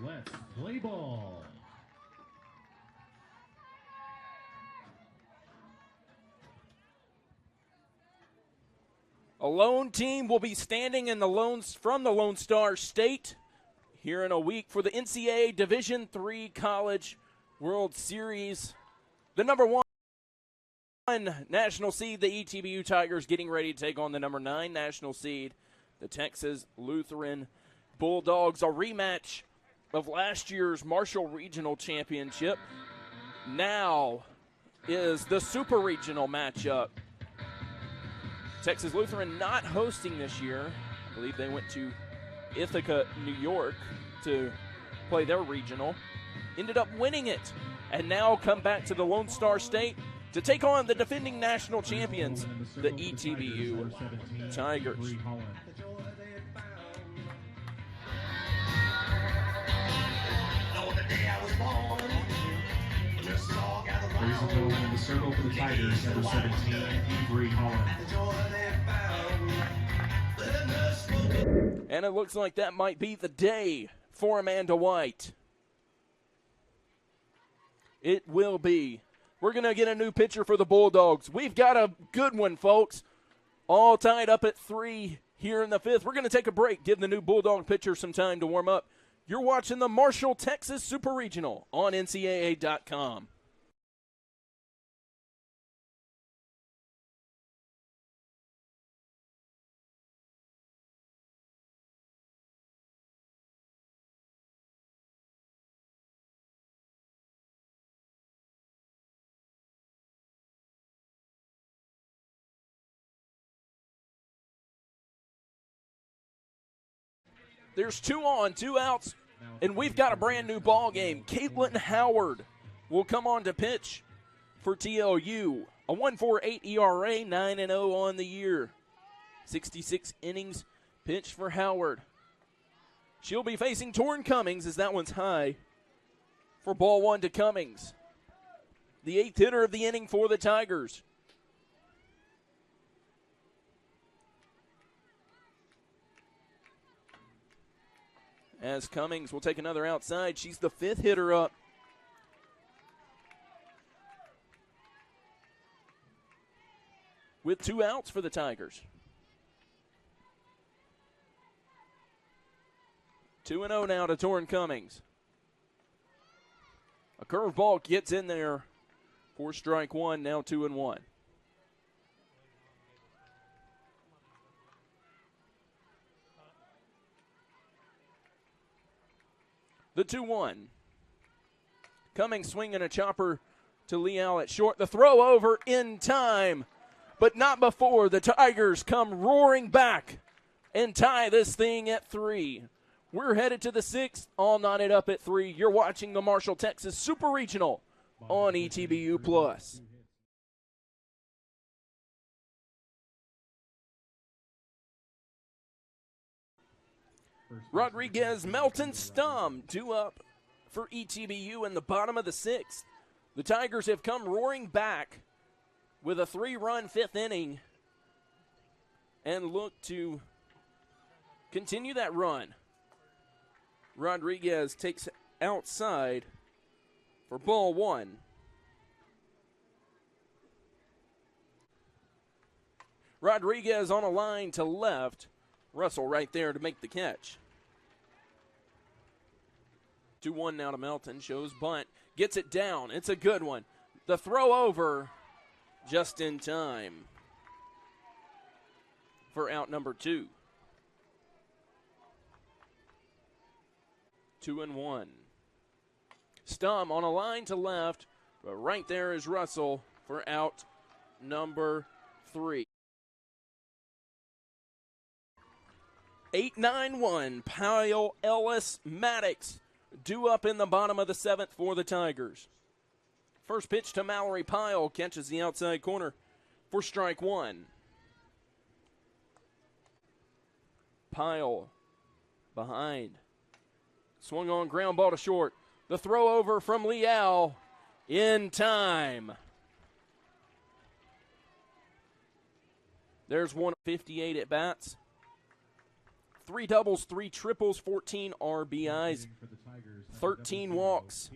Let's play ball. A lone team will be standing in from the Lone Star State here in a week for the NCAA Division III College World Series. The number 1 national seed, the ETBU Tigers, getting ready to take on the number 9 national seed, the Texas Lutheran Bulldogs. A rematch of last year's Marshall Regional Championship. Now is the Super Regional matchup. Texas Lutheran not hosting this year. I believe they went to Ithaca, New York to play their regional. Ended up winning it and now come back to the Lone Star State to take on the defending national champions, the ETBU Tigers. Ladies and gentlemen, in the circle for the Tigers, number 17, Avery Holland. And it looks like that might be the day for Amanda White. It will be. We're going to get a new pitcher for the Bulldogs. We've got a good one, folks. All tied up at 3 here in the 5th. We're going to take a break, give the new Bulldog pitcher some time to warm up. You're watching the Marshall, Texas Super Regional on NCAA.com. There's 2 on, 2 outs, and we've got a brand new ball game. Caitlin Howard will come on to pitch for TLU. A 1.48 ERA, 9-0 on the year. 66 innings pitched for Howard. She'll be facing Torrin Cummings as that one's high for ball 1 to Cummings. The 8th hitter of the inning for the Tigers. As Cummings will take another outside. She's the 5th hitter up. With 2 outs for the Tigers. 2-0 now to Torrin Cummings. A curveball gets in there for strike 1, now 2-1. The 2-1. Cummings swinging a chopper to Leal at short. The throw over in time, but not before the Tigers come roaring back and tie this thing at 3. We're headed to the 6th, all knotted up at 3. You're watching the Marshall, Texas Super Regional on ETBU Plus. Rodriguez, Melton, Stum, 2 up for ETBU in the bottom of the 6th. The Tigers have come roaring back with a 3-run 5th inning and look to continue that run. Rodriguez takes outside for ball 1. Rodriguez on a line to left. Russell right there to make the catch. 2-1 now to Melton. Shows bunt. Gets it down. It's a good one. The throw over just in time for out number 2. 2-1. Stum on a line to left, but right there is Russell for out number 3. 8-9-1, Pyle, Ellis, Maddox due up in the bottom of the 7th for the Tigers. First pitch to Mallory Pyle, catches the outside corner for strike 1. Pyle behind. Swung on, ground ball to short. The throw over from Leal in time. There's 158 at bats. 3 doubles, 3 triples, 14 RBIs. 13 walks.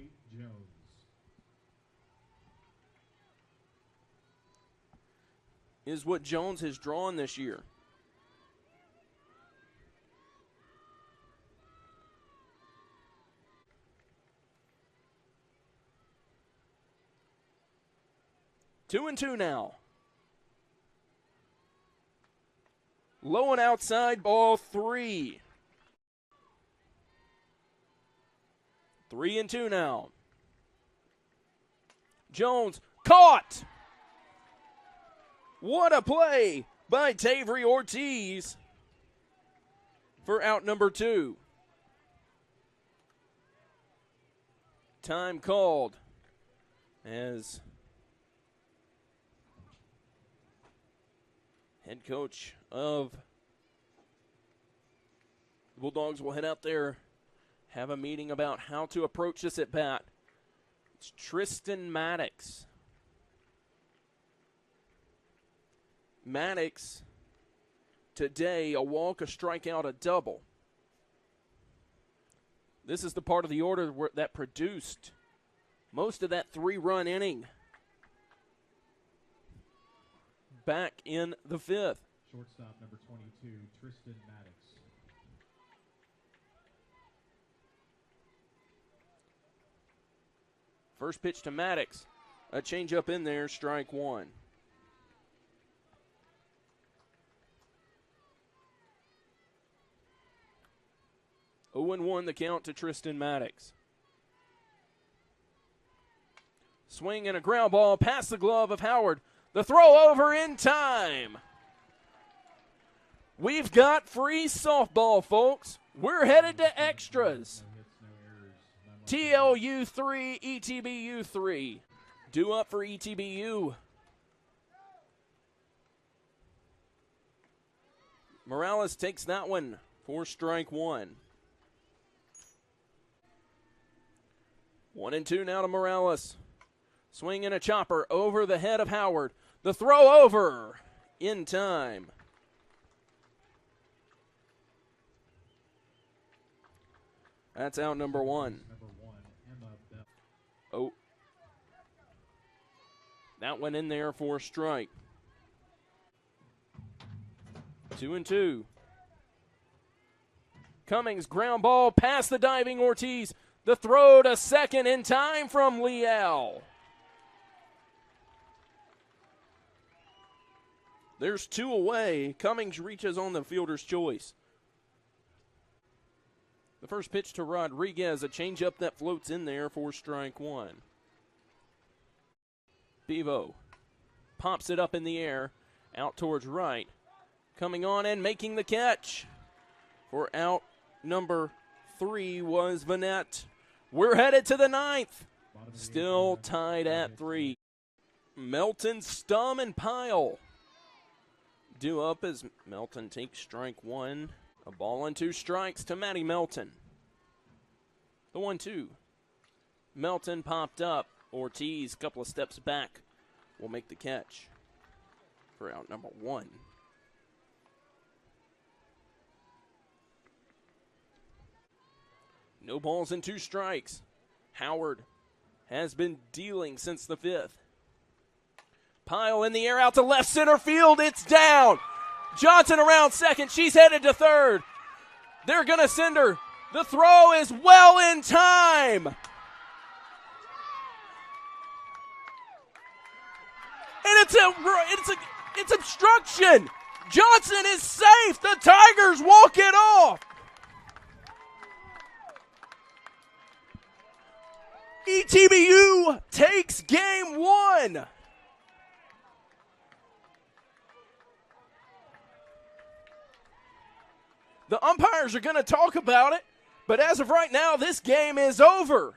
Is what Jones has drawn this year. Two and two now. Low and outside, ball 3. 3 and 2 now. Jones caught. What a play by Tavery Ortiz for out number 2. Time called as head coach of the Bulldogs will head out there, have a meeting about how to approach this at bat. It's Tristan Maddox. Maddox today, a walk, a strikeout, a double. This is the part of the order that produced most of that 3-run inning back in the 5th. Shortstop number 22, Tristan Maddox. First pitch to Maddox. A changeup in there, strike 1. Oh and 1 the count to Tristan Maddox. Swing and a ground ball past the glove of Howard. The throw over in time. We've got free softball, folks. We're headed to extras. TLU 3, ETBU 3. Due up for ETBU. Morales takes that one for strike 1. 1 and 2 now to Morales. Swing and a chopper over the head of Howard. The throw over in time. That's out number 1. Oh. That went in there for a strike. 2 and 2. Cummings ground ball past the diving Ortiz. The throw to second in time from Leal. There's 2 away. Cummings reaches on the fielder's choice. The first pitch to Rodriguez, a changeup that floats in there for strike 1. Bevo pops it up in the air, out towards right. Coming on and making the catch for out number 3 was Vanette. We're headed to the 9th. Still tied at 3. Melton, Stum, and Pyle due up as Melton takes strike 1. A ball and 2 strikes to Matty Melton. The 1-2. Melton popped up. Ortiz, a couple of steps back, will make the catch for out number 1. No balls and 2 strikes. Howard has been dealing since the 5th. Pyle in the air out to left center field. It's down. Johnson around second. She's headed to third. They're going to send her. The throw is well in time. And it's obstruction. Johnson is safe. The Tigers walk it off. ETBU takes game 1. The umpires are going to talk about it, but as of right now, this game is over.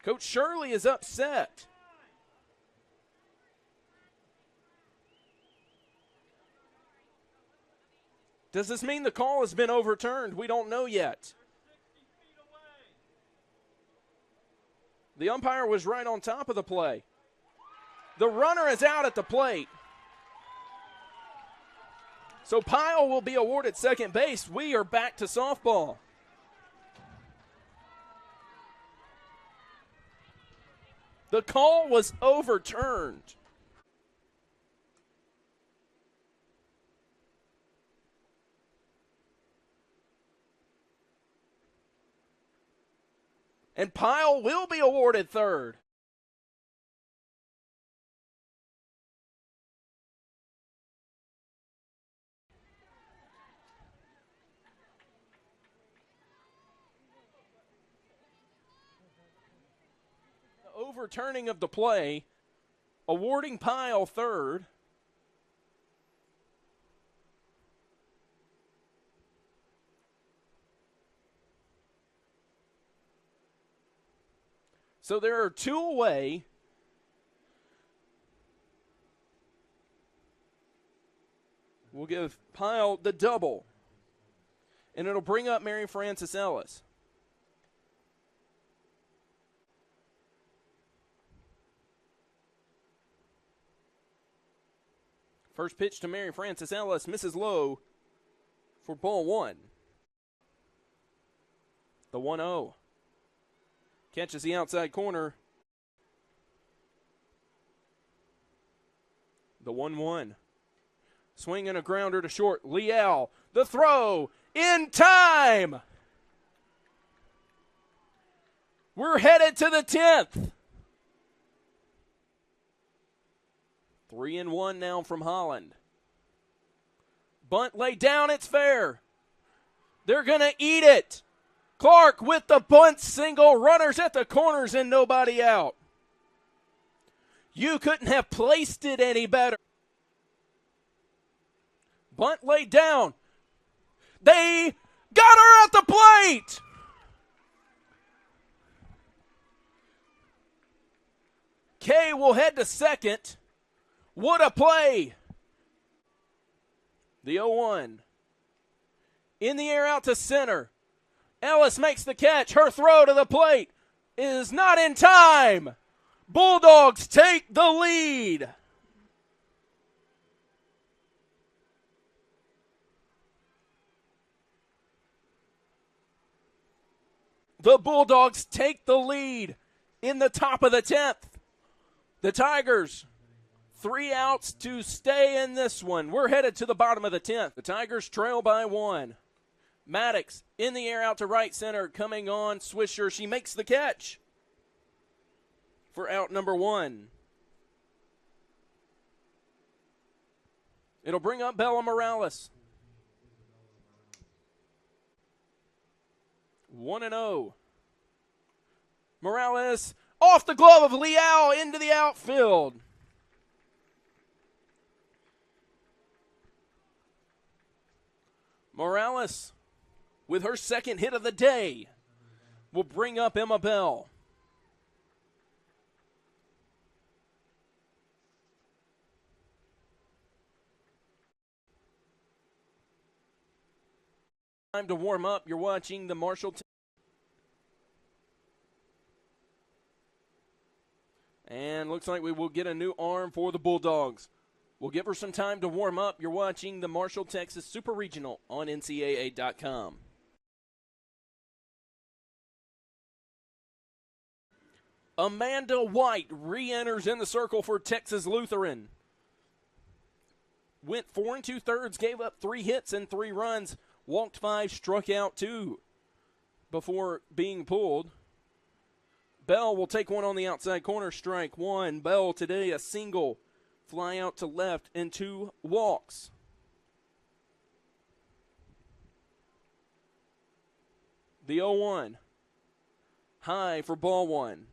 Coach Shirley is upset. Does this mean the call has been overturned? We don't know yet. The umpire was right on top of the play. The runner is out at the plate. So Pyle will be awarded second base. We are back to softball. The call was overturned. And Pyle will be awarded third. The overturning of the play, awarding Pyle third. So there are two away. We'll give Pyle the double. And it'll bring up Mary Frances Ellis. First pitch to Mary Frances Ellis, misses low for ball one. The 1-0. Catches the outside corner. The 1-1. Swing and a grounder to short. Leal, the throw, in time. We're headed to the 10th. 3-1 now from Holland. Bunt laid down, it's fair. They're going to eat it. Clark with the bunt single, runners at the corners and nobody out. You couldn't have placed it any better. Bunt laid down. They got her at the plate. Kay will head to second. What a play. The 0-1. In the air out to center. Ellis makes the catch. Her throw to the plate is not in time. Bulldogs take the lead. The Bulldogs take the lead in the top of the 10th. The Tigers, 3 outs to stay in this one. We're headed to the bottom of the 10th. The Tigers trail by 1. Maddox in the air out to right center, coming on. Swisher, she makes the catch for out number 1. It'll bring up Bella Morales. 1-0. Morales off the glove of Leal into the outfield. Morales, with her second hit of the day, will bring up Emma Bell. Time to warm up. You're watching the Marshall. And looks like we will get a new arm for the Bulldogs. We'll give her some time to warm up. You're watching the Marshall, Texas Super Regional on NCAA.com. Amanda White re-enters in the circle for Texas Lutheran. Went 4 2/3, gave up 3 hits and 3 runs, walked 5, struck out 2 before being pulled. Bell will take one on the outside corner, strike 1. Bell today a single, fly out to left, and 2 walks. The 0-1, high for ball 1.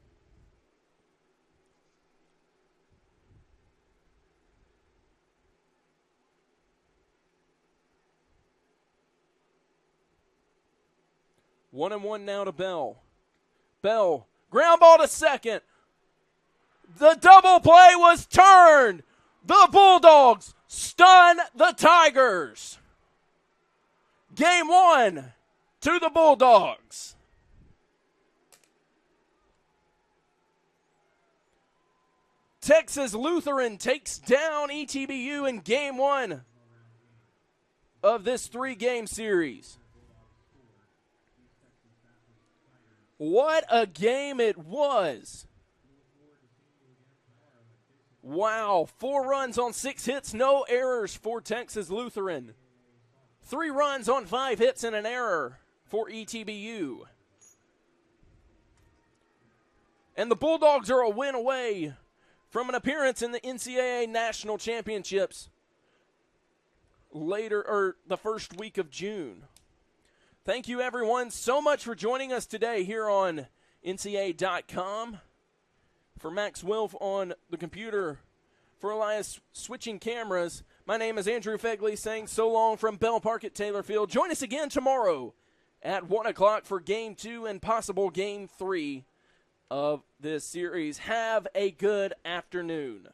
One and one now to Bell. Bell, ground ball to second. The double play was turned. The Bulldogs stun the Tigers. Game 1 to the Bulldogs. Texas Lutheran takes down ETBU in game 1 of this 3-game series. What a game it was. Wow, 4 runs on 6 hits, no errors for Texas Lutheran. 3 runs on 5 hits and an error for ETBU. And the Bulldogs are a win away from an appearance in the NCAA National Championships the first week of June. Thank you, everyone, so much for joining us today here on NCAA.com. For Max Wilf on the computer, for Elias switching cameras, my name is Andrew Fegley saying so long from Bell Park at Taylor Field. Join us again tomorrow at 1 o'clock for Game 2 and possible Game 3 of this series. Have a good afternoon.